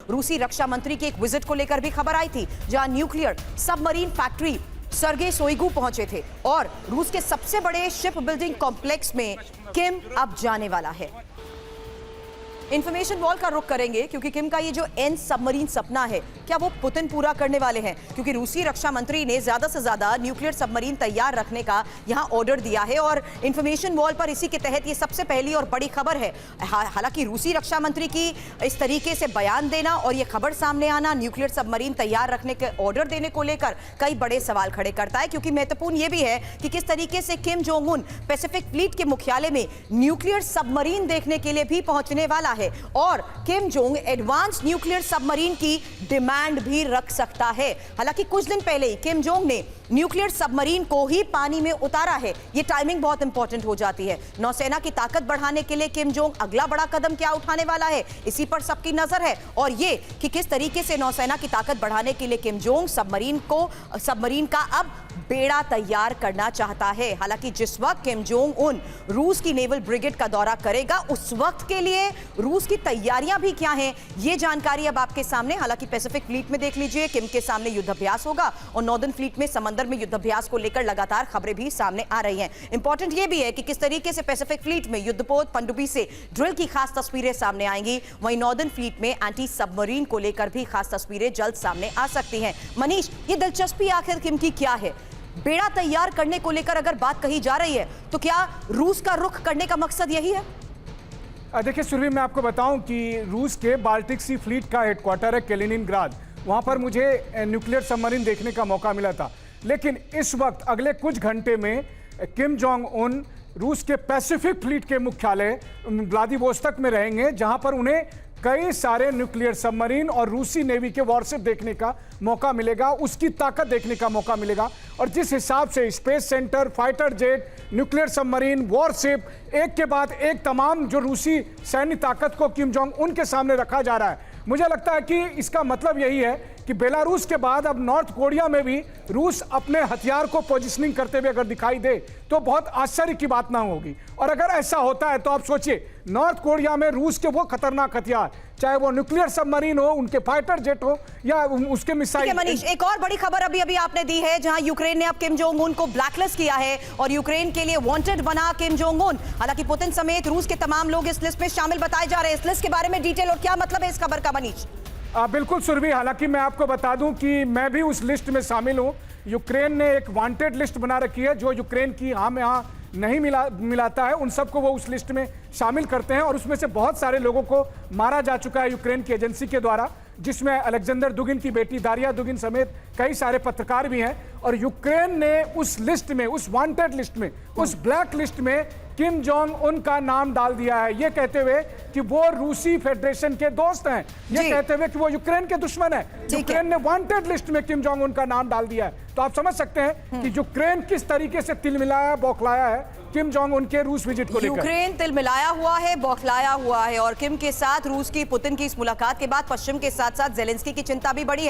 रूसी रक्षा मंत्री के एक विजिट को लेकर भी खबर आई थी, जहां न्यूक्लियर सबमरीन फैक्ट्री सर्गे शोइगु पहुंचे थे और रूस के सबसे बड़े शिप बिल्डिंग कॉम्प्लेक्स में किम अब जाने वाला है। इंफॉर्मेशन वॉल का रुख करेंगे क्योंकि किम का ये जो एन सबमरीन सपना है, क्या वो पुतिन पूरा करने वाले हैं? क्योंकि रूसी रक्षा मंत्री ने ज्यादा से ज्यादा न्यूक्लियर सबमरीन तैयार रखने का यहां ऑर्डर दिया है और इंफॉर्मेशन वॉल पर इसी के तहत ये सबसे पहली और बड़ी खबर है। हालांकि रूसी रक्षा मंत्री की इस तरीके से बयान देना और ये खबर सामने आना न्यूक्लियर सबमरीन तैयार रखने के ऑर्डर देने को लेकर कई बड़े सवाल खड़े करता है, क्योंकि महत्वपूर्ण ये भी है कि किस तरीके से Kim Jong Un Pacific fleet के मुख्यालय में न्यूक्लियर सबमरीन देखने के लिए भी पहुंचने वाला है और Kim Jong advance nuclear submarine की डिमांड भी रख सकता है। हालांकि कुछ दिन पहले ही किम जोंग ने न्यूक्लियर सबमरीन को ही पानी में उतारा है। यह टाइमिंग बहुत इंपॉर्टेंट हो जाती है। नौसेना की ताकत बढ़ाने के लिए किम जोंग अगला बड़ा कदम क्या उठाने वाला है, इसी पर सबकी नजर है। और यह कि किस तरीके से नौसेना की ताकत बढ़ाने के लिए किम जोंग सबमरीन का अब बेड़ा तैयार करना चाहता है। हालांकि जिस वक्त किम जोंग उन रूस की नेवल ब्रिगेड का दौरा करेगा, उस वक्त के लिए रूस की तैयारियां भी क्या हैं, ये जानकारी अब आपके सामने। हालांकि पैसिफिक फ्लीट में देख लीजिए, किम के सामने युद्धाभ्यास होगा और नॉर्दर्न फ्लीट में समंदर में युद्धाभ्यास को लेकर लगातार खबरें भी सामने आ रही हैं। इंपॉर्टेंट ये भी है कि किस तरीके से पैसिफिक फ्लीट में युद्धपोत पनडुब्बी से ड्रिल की खास तस्वीरें सामने आएंगी, वहीं नॉर्दर्न फ्लीट में एंटी सबमरीन को लेकर भी खास तस्वीरें जल्द सामने आ सकती हैं। मनीष, ये दिलचस्पी आखिर किम की क्या है? बेड़ा तैयार करने को लेकर अगर बात कही जा रही है तो क्या रूस का रुख करने का मकसद यही है? देखिए सुरभि, मैं आपको बताऊं कि रूस के बाल्टिक सी फ्लीट का हेडक्वार्टर है कैलिनिनग्राड। वहां पर मुझे न्यूक्लियर सबमरीन देखने का मौका मिला था। लेकिन इस वक्त अगले कुछ घंटे में किम जोंग उन रूस के पैसिफिक फ्लीट के मुख्यालय व्लादिवोस्तोक में रहेंगे, जहां पर उन्हें कई सारे न्यूक्लियर सबमरीन और रूसी नेवी के वॉरशिप देखने का मौका मिलेगा, उसकी ताकत देखने का मौका मिलेगा। और जिस हिसाब से space centre, fighter jet, nuclear submarine, worship, एक के बाद एक तमाम जो रूसी सैन्य ताकत को किम जोंग उन के सामने रखा जा रहा है, मुझे लगता है कि इसका मतलब यही है कि बेलारूस के बाद अब नॉर्थ कोरिया में भी रूस अपने हथियार को पोजिशनिंग करते हुए अगर दिखाई दे तो बहुत आश्चर्य की बात ना होगी। और अगर ऐसा होता है तो आप सोचिए, नॉर्थ कोरिया में रूस के वो खतरनाक हथियार, चाहे वो न्यूक्लियर सबमरीन हो, उनके फाइटर जेट हो या उसके मिसाइल। मनीष, एक और बड़ी खबर अभी आपने दी है, जहां यूक्रेन ने अब किम जोंग उन को ब्लैकलिस्ट किया है और यूक्रेन के लिए वांटेड बना किम जोंग उन। हालांकि पुतिन समेत रूस के तमाम लोग इस लिस्ट में शामिल बताए जा रहे हैं। इस लिस्ट के बारे में डिटेल और क्या मतलब है इस खबर का, मनीष? बिल्कुल सुरभि, हालांकि मैं आपको बता दूं कि मैं भी उस लिस्ट में शामिल हूं। यूक्रेन ने एक वांटेड लिस्ट बना रखी है, जो यूक्रेन की हाँ में हाँ नहीं मिलाता है उन सबको वो उस लिस्ट में शामिल करते हैं। और उसमें से बहुत सारे लोगों को मारा जा चुका है यूक्रेन की एजेंसी के द्वारा, जिसमें अलेक्जेंडर दुगिन की बेटी दारिया दुगिन समेत कई सारे पत्रकार भी हैं। और यूक्रेन ने उस लिस्ट में, उस वांटेड लिस्ट में, उस ब्लैक लिस्ट में किम जोंग उन का नाम डाल दिया है, ये कहते हुए कि वो रूसी फेडरेशन के दोस्त हैं, ये कहते हुए कि वो यूक्रेन के दुश्मन है। यूक्रेन ने वांटेड लिस्ट में किम जोंग उन का नाम डाल दिया है। तो आप समझ सकते हैं कि यूक्रेन किस तरीके से तिलमिलाया, बौखलाया है किम जोंग उन के रूस विजिट को लेकर। यूक्रेन तिलमिलाया हुआ है, बौखलाया हुआ है और किम के साथ रूस की पुतिन की इस मुलाकात के बाद पश्चिम के साथ साथ जेलेंस्की की चिंता भी बढ़ी है।